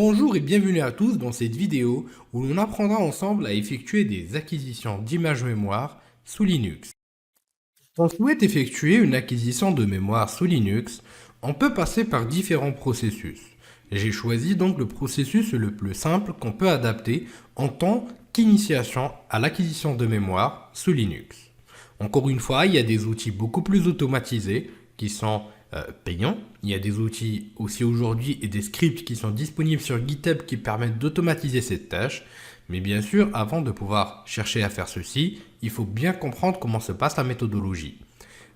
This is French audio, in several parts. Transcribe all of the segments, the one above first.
Bonjour et bienvenue à tous dans cette vidéo où l'on apprendra ensemble à effectuer des acquisitions d'images mémoire sous Linux. Quand on souhaite effectuer une acquisition de mémoire sous Linux, on peut passer par différents processus. J'ai choisi donc le processus le plus simple qu'on peut adapter en tant qu'initiation à l'acquisition de mémoire sous Linux. Encore une fois, il y a des outils beaucoup plus automatisés qui sont payants. Il y a des outils aussi aujourd'hui et des scripts qui sont disponibles sur GitHub qui permettent d'automatiser cette tâche. Mais bien sûr, avant de pouvoir chercher à faire ceci, il faut bien comprendre comment se passe la méthodologie.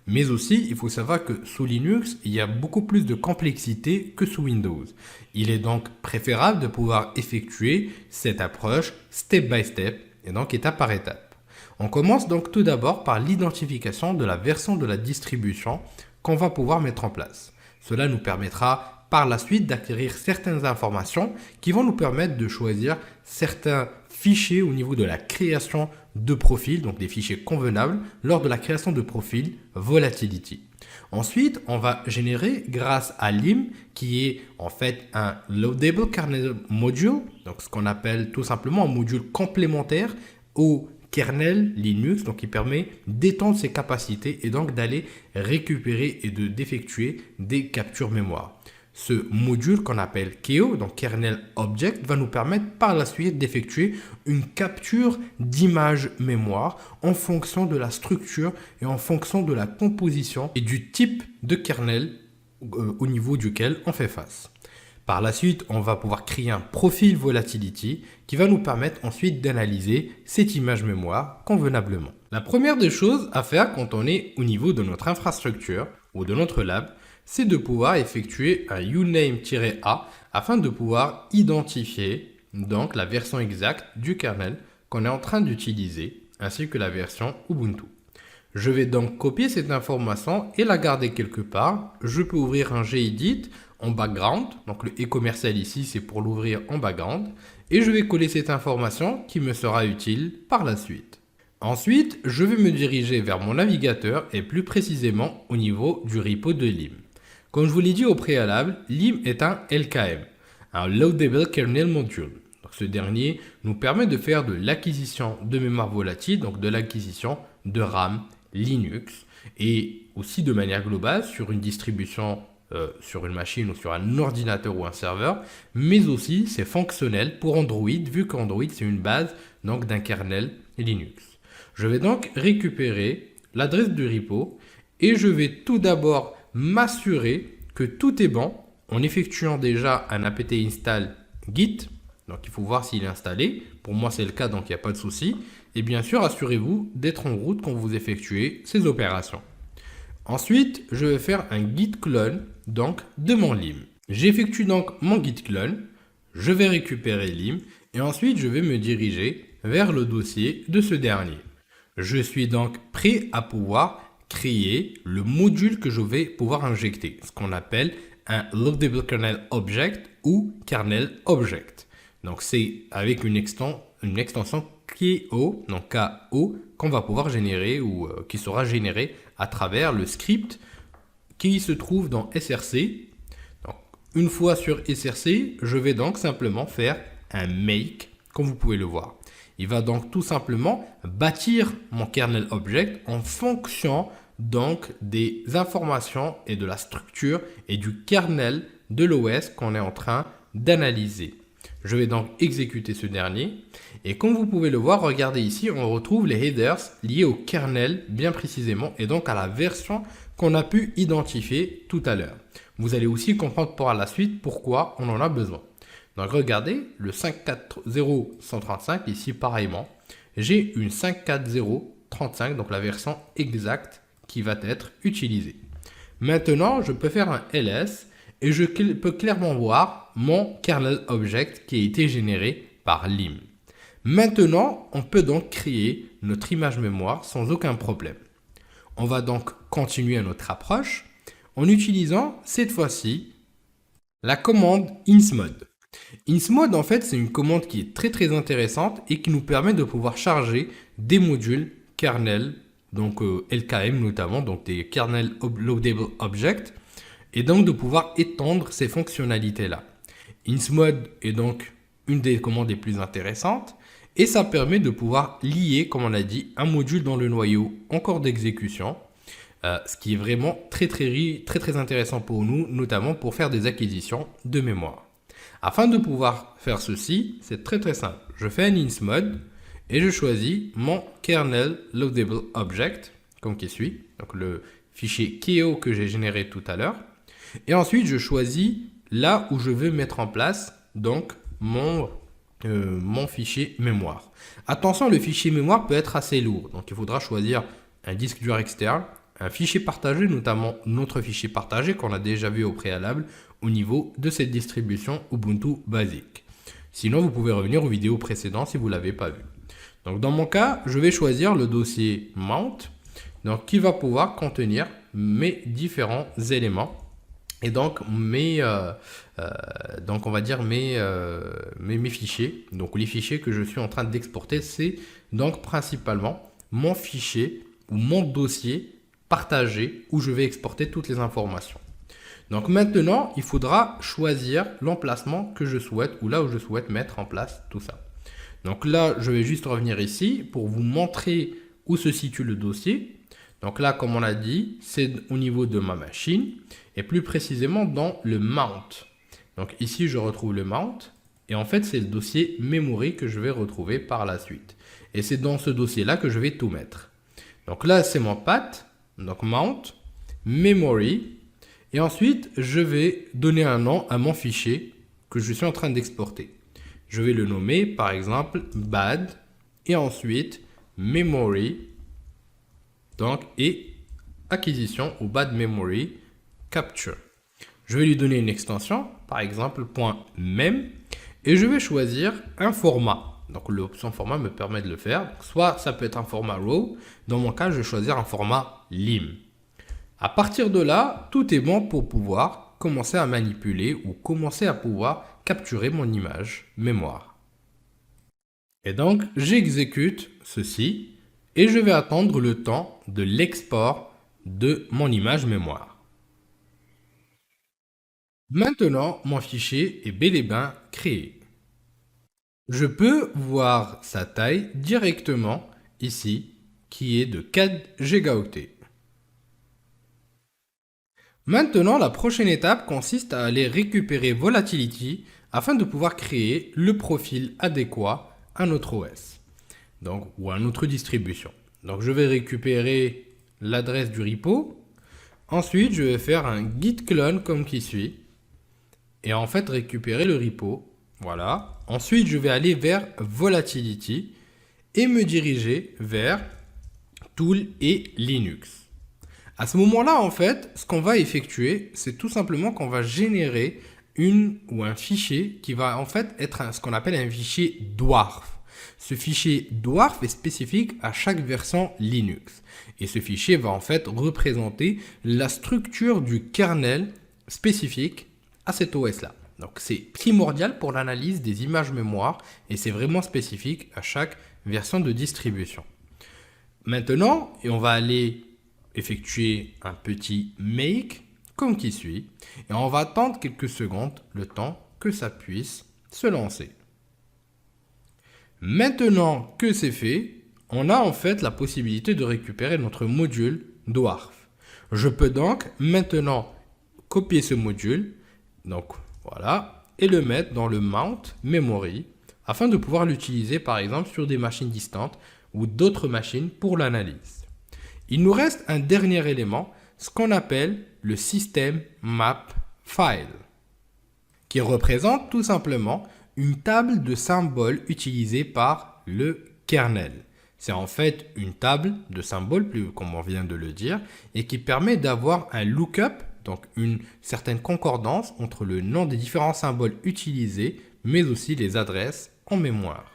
Mais aussi, il faut savoir que sous Linux, il y a beaucoup plus de complexité que sous Windows. Il est donc préférable de pouvoir effectuer cette approche step by step et donc étape par étape. On commence donc tout d'abord par l'identification de la version de la distribution qu'on va pouvoir mettre en place. Cela nous permettra par la suite d'acquérir certaines informations qui vont nous permettre de choisir certains fichiers au niveau de la création de profil, donc des fichiers convenables lors de la création de profil Volatility. Ensuite, on va générer grâce à LIM qui est en fait un Loadable Kernel Module, donc ce qu'on appelle tout simplement un module complémentaire au kernel Linux, donc qui permet d'étendre ses capacités et donc d'aller récupérer et d'effectuer des captures mémoire. Ce module qu'on appelle KEO, donc Kernel Object, va nous permettre par la suite d'effectuer une capture d'image mémoire en fonction de la structure et en fonction de la composition et du type de kernel au niveau duquel on fait face. Par la suite, on va pouvoir créer un profil Volatility qui va nous permettre ensuite d'analyser cette image mémoire convenablement. La première des choses à faire quand on est au niveau de notre infrastructure ou de notre lab, c'est de pouvoir effectuer un uname-a afin de pouvoir identifier donc la version exacte du kernel qu'on est en train d'utiliser ainsi que la version Ubuntu. Je vais donc copier cette information et la garder quelque part. Je peux ouvrir un gedit en background, donc le e-commercial ici c'est pour l'ouvrir en background et je vais coller cette information qui me sera utile par la suite. Ensuite, je vais me diriger vers mon navigateur et plus précisément au niveau du repo de LIM. Comme je vous l'ai dit au préalable, LIM est un LKM, un Loadable Kernel Module. Donc, ce dernier nous permet de faire de l'acquisition de mémoire volatile, donc de l'acquisition de RAM Linux et aussi de manière globale sur une distribution sur une machine ou sur un ordinateur ou un serveur, mais aussi c'est fonctionnel pour Android vu qu'Android c'est une base donc d'un kernel Linux. Je vais donc récupérer l'adresse du repo et je vais tout d'abord m'assurer que tout est bon en effectuant déjà un apt install git. Donc il faut voir s'il est installé. Pour moi c'est le cas donc il n'y a pas de souci. Et bien sûr assurez-vous d'être en route quand vous effectuez ces opérations. Ensuite, je vais faire un git clone donc de mon lim. J'effectue donc mon git clone, je vais récupérer lim et ensuite je vais me diriger vers le dossier de ce dernier. Je suis donc prêt à pouvoir créer le module que je vais pouvoir injecter, ce qu'on appelle un Loadable Kernel Object ou Kernel Object. Donc c'est avec une extension KO, donc KO, qu'on va pouvoir générer ou qui sera générée à travers le script qui se trouve dans src. Donc, une fois sur src, je vais donc simplement faire un make, comme vous pouvez le voir. Il va donc tout simplement bâtir mon kernel object en fonction donc des informations et de la structure et du kernel de l'OS qu'on est en train d'analyser. Je vais donc exécuter ce dernier et comme vous pouvez le voir, regardez ici, on retrouve les headers liés au kernel bien précisément et donc à la version qu'on a pu identifier tout à l'heure. Vous allez aussi comprendre par la suite pourquoi on en a besoin. Donc regardez, le 540.135 ici pareillement, j'ai une 540.35, donc la version exacte qui va être utilisée. Maintenant, je peux faire un ls et je peux clairement voir mon kernel object qui a été généré par lim. Maintenant, on peut donc créer notre image mémoire sans aucun problème. On va donc continuer notre approche en utilisant cette fois-ci la commande insmod. Insmod, en fait, c'est une commande qui est très intéressante et qui nous permet de pouvoir charger des modules kernel, donc LKM notamment, donc des kernel loadable object, et donc de pouvoir étendre ces fonctionnalités-là. InSmod est donc une des commandes les plus intéressantes et ça permet de pouvoir lier, comme on a dit, un module dans le noyau en cours d'exécution, ce qui est vraiment très intéressant pour nous, notamment pour faire des acquisitions de mémoire. Afin de pouvoir faire ceci, c'est très simple. Je fais un InSmod et je choisis mon kernel loadable object, comme qui suit, donc le fichier KEO que j'ai généré tout à l'heure. Et ensuite, je choisis là où je veux mettre en place donc mon fichier mémoire. Attention, le fichier mémoire peut être assez lourd, donc il faudra choisir un disque dur externe, un fichier partagé, notamment notre fichier partagé qu'on a déjà vu au préalable au niveau de cette distribution Ubuntu basique. Sinon, vous pouvez revenir aux vidéos précédentes si vous ne l'avez pas vu. Donc dans mon cas, je vais choisir le dossier mount, donc qui va pouvoir contenir mes différents éléments et donc mes fichiers. Donc les fichiers que je suis en train d'exporter, c'est donc principalement mon fichier ou mon dossier partagé où je vais exporter toutes les informations. Donc maintenant, il faudra choisir l'emplacement que je souhaite ou là où je souhaite mettre en place tout ça. Donc là, je vais juste revenir ici pour vous montrer où se situe le dossier. Donc là, comme on l'a dit, c'est au niveau de ma machine et plus précisément dans le mount. Donc ici, je retrouve le mount et en fait, c'est le dossier memory que je vais retrouver par la suite. Et c'est dans ce dossier-là que je vais tout mettre. Donc là, c'est mon path, donc mount, memory. Et ensuite, je vais donner un nom à mon fichier que je suis en train d'exporter. Je vais le nommer, par exemple, bad, et ensuite, memory, donc, et acquisition ou bad memory capture. Je vais lui donner une extension, par exemple, .mem, et je vais choisir un format. Donc, l'option format me permet de le faire. Soit ça peut être un format RAW, dans mon cas, je vais choisir un format lim. À partir de là, tout est bon pour pouvoir commencer à manipuler ou commencer à pouvoir capturer mon image mémoire. Et donc, j'exécute ceci et je vais attendre le temps de l'export de mon image mémoire. Maintenant, mon fichier est bel et bien créé. Je peux voir sa taille directement ici, qui est de 4 gigaoctets. Maintenant, la prochaine étape consiste à aller récupérer Volatility afin de pouvoir créer le profil adéquat à notre OS, donc, ou à notre distribution. Donc, je vais récupérer l'adresse du repo. Ensuite, je vais faire un git clone comme qui suit. Et en fait, récupérer le repo. Voilà. Ensuite, je vais aller vers Volatility et me diriger vers Tool et Linux. À ce moment-là, en fait, ce qu'on va effectuer, c'est tout simplement qu'on va générer un fichier qui va en fait être ce qu'on appelle un fichier dwarf. Ce fichier dwarf est spécifique à chaque version Linux. Et ce fichier va en fait représenter la structure du kernel spécifique à cet OS-là. Donc c'est primordial pour l'analyse des images mémoire et c'est vraiment spécifique à chaque version de distribution. Maintenant, on va aller effectuer un petit make comme qui suit et on va attendre quelques secondes le temps que ça puisse se lancer. Maintenant que c'est fait, on a en fait la possibilité de récupérer notre module dwarf. Je peux donc maintenant copier ce module, donc voilà, et le mettre dans le mount memory afin de pouvoir l'utiliser par exemple sur des machines distantes ou d'autres machines pour l'analyse. Il nous reste un dernier élément, ce qu'on appelle le system map file, qui représente tout simplement une table de symboles utilisée par le kernel. C'est en fait une table de symboles, comme on vient de le dire, et qui permet d'avoir un lookup, donc une certaine concordance entre le nom des différents symboles utilisés, mais aussi les adresses en mémoire.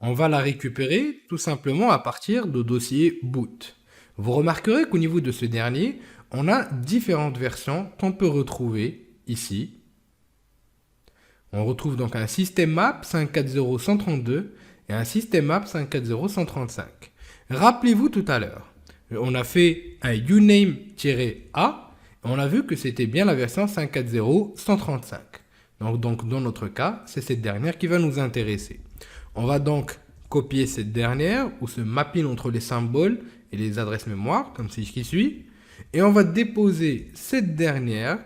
On va la récupérer tout simplement à partir de dossier boot. Vous remarquerez qu'au niveau de ce dernier, on a différentes versions qu'on peut retrouver ici. On retrouve donc un système map 540.132 et un système map 540.135. Rappelez-vous tout à l'heure, on a fait un uname-a On a vu que c'était bien la version 5.4.0.135. Donc, dans notre cas, c'est cette dernière qui va nous intéresser. On va donc copier cette dernière ou ce mapping entre les symboles et les adresses mémoire, comme c'est ce qui suit. Et on va déposer cette dernière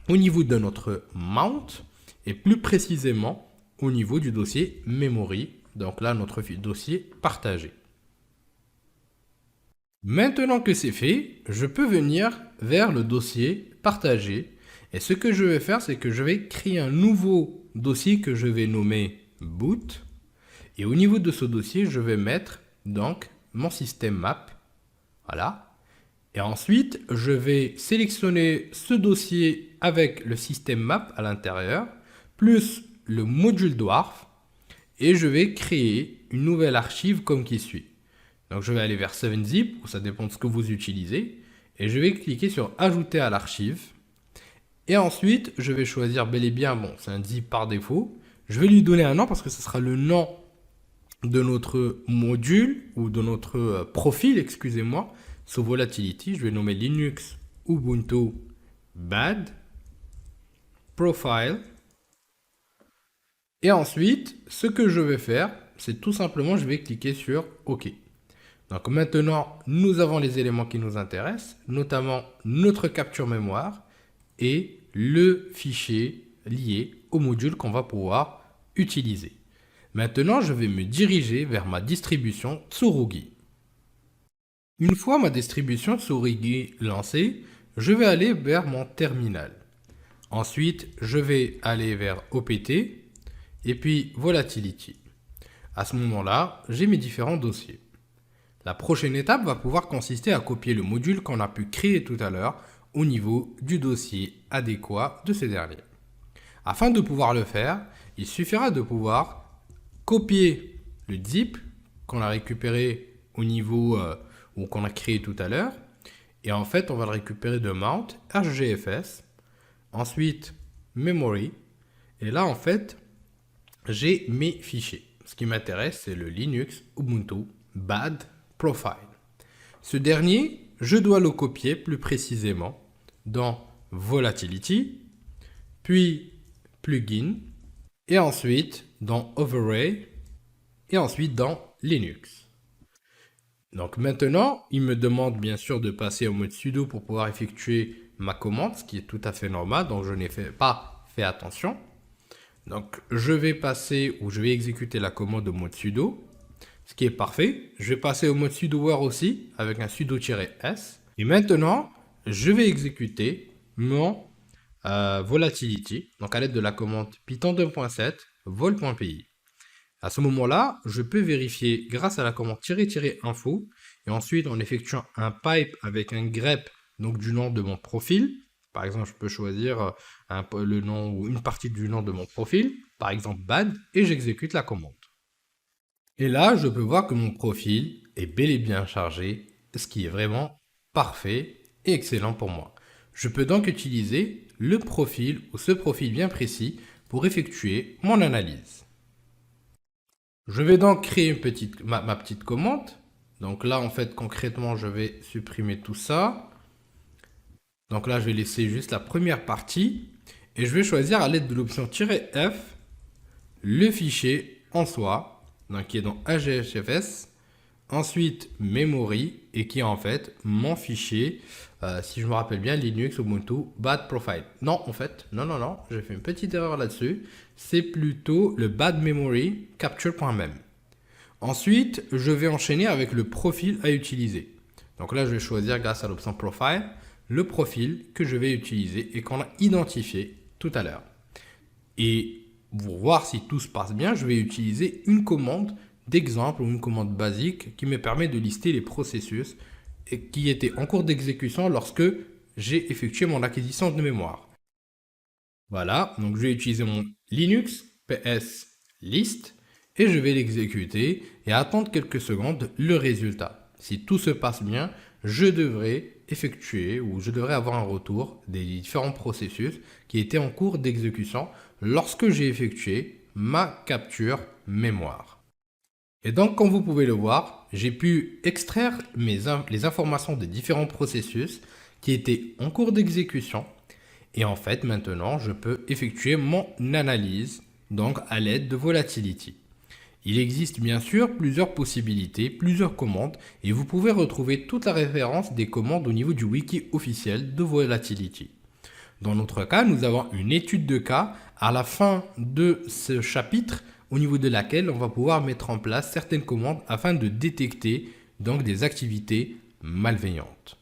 au niveau de notre mount et plus précisément au niveau du dossier memory. Donc là, notre dossier partagé. Maintenant que c'est fait, je peux venir vers le dossier partagé. Et ce que je vais faire, c'est que je vais créer un nouveau dossier que je vais nommer boot. Et au niveau de ce dossier, je vais mettre donc mon système map. Voilà. Et ensuite, je vais sélectionner ce dossier avec le système map à l'intérieur, plus le module dwarf. Et je vais créer une nouvelle archive comme qui suit. Donc je vais aller vers 7zip, ou ça dépend de ce que vous utilisez. Et je vais cliquer sur ajouter à l'archive. Et ensuite, je vais choisir bel et bien, bon, c'est un zip par défaut. Je vais lui donner un nom parce que ce sera le nom de notre module ou de notre profil, excusez-moi, sous Volatility. Je vais nommer Linux Ubuntu Bad Profile. Et ensuite, ce que je vais faire, c'est tout simplement, je vais cliquer sur OK. Donc maintenant, nous avons les éléments qui nous intéressent, notamment notre capture mémoire et le fichier lié au module qu'on va pouvoir utiliser. Maintenant, je vais me diriger vers ma distribution Tsurugi. Une fois ma distribution Tsurugi lancée, je vais aller vers mon terminal. Ensuite, je vais aller vers OPT et puis Volatility. À ce moment-là, j'ai mes différents dossiers. La prochaine étape va pouvoir consister à copier le module qu'on a pu créer tout à l'heure au niveau du dossier adéquat de ces derniers. Afin de pouvoir le faire, il suffira de pouvoir copier le zip qu'on a récupéré au niveau ou qu'on a créé tout à l'heure. Et en fait, on va le récupérer de mount, HGFS, ensuite memory. Et là, en fait, j'ai mes fichiers. Ce qui m'intéresse, c'est le Linux Ubuntu Bad Profile. Ce dernier, je dois le copier plus précisément dans Volatility, puis Plugin, et ensuite dans Overlay, et ensuite dans Linux. Donc maintenant, il me demande bien sûr de passer au mode sudo pour pouvoir effectuer ma commande, ce qui est tout à fait normal, donc je n'ai pas fait attention. Donc je vais passer ou je vais exécuter la commande au mode sudo, ce qui est parfait. Je vais passer au mode sudo-ware aussi avec un sudo-s. Et maintenant, je vais exécuter mon volatility, donc à l'aide de la commande python 2.7 vol.py. À ce moment-là, je peux vérifier grâce à la commande --info et ensuite en effectuant un pipe avec un grep donc du nom de mon profil. Par exemple, je peux choisir le nom ou une partie du nom de mon profil, par exemple bad, et j'exécute la commande. Et là, je peux voir que mon profil est bel et bien chargé, ce qui est vraiment parfait et excellent pour moi. Je peux donc utiliser le profil ou ce profil bien précis pour effectuer mon analyse. Je vais donc créer ma petite commande. Donc là, en fait, concrètement, je vais supprimer tout ça. Donc là, je vais laisser juste la première partie. Et je vais choisir à l'aide de l'option -f le fichier en soi, donc qui est dans HGFS. Ensuite, memory, et qui est en fait mon fichier, si je me rappelle bien, Linux Ubuntu bad profile. Non, en fait, non, j'ai fait une petite erreur là-dessus. C'est plutôt le bad memory capture.mem. Ensuite, je vais enchaîner avec le profil à utiliser. Donc là, je vais choisir grâce à l'option profile, le profil que je vais utiliser et qu'on a identifié tout à l'heure. Et pour voir si tout se passe bien, je vais utiliser une commande d'exemple ou une commande basique qui me permet de lister les processus qui étaient en cours d'exécution lorsque j'ai effectué mon acquisition de mémoire. Voilà, donc je vais utiliser mon Linux ps list et je vais l'exécuter et attendre quelques secondes le résultat. Si tout se passe bien, je devrais effectuer ou je devrais avoir un retour des différents processus qui étaient en cours d'exécution lorsque j'ai effectué ma capture mémoire. Et donc, comme vous pouvez le voir, j'ai pu extraire les informations des différents processus qui était en cours d'exécution. Et en fait, maintenant, je peux effectuer mon analyse, donc à l'aide de Volatility. Il existe bien sûr plusieurs possibilités, plusieurs commandes, et vous pouvez retrouver toute la référence des commandes au niveau du wiki officiel de Volatility. Dans notre cas, nous avons une étude de cas à la fin de ce chapitre, au niveau de laquelle on va pouvoir mettre en place certaines commandes afin de détecter donc des activités malveillantes.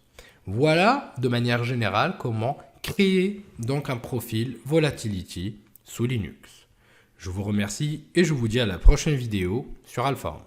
Voilà de manière générale comment créer donc un profil Volatility sous Linux. Je vous remercie et je vous dis à la prochaine vidéo sur Alpha.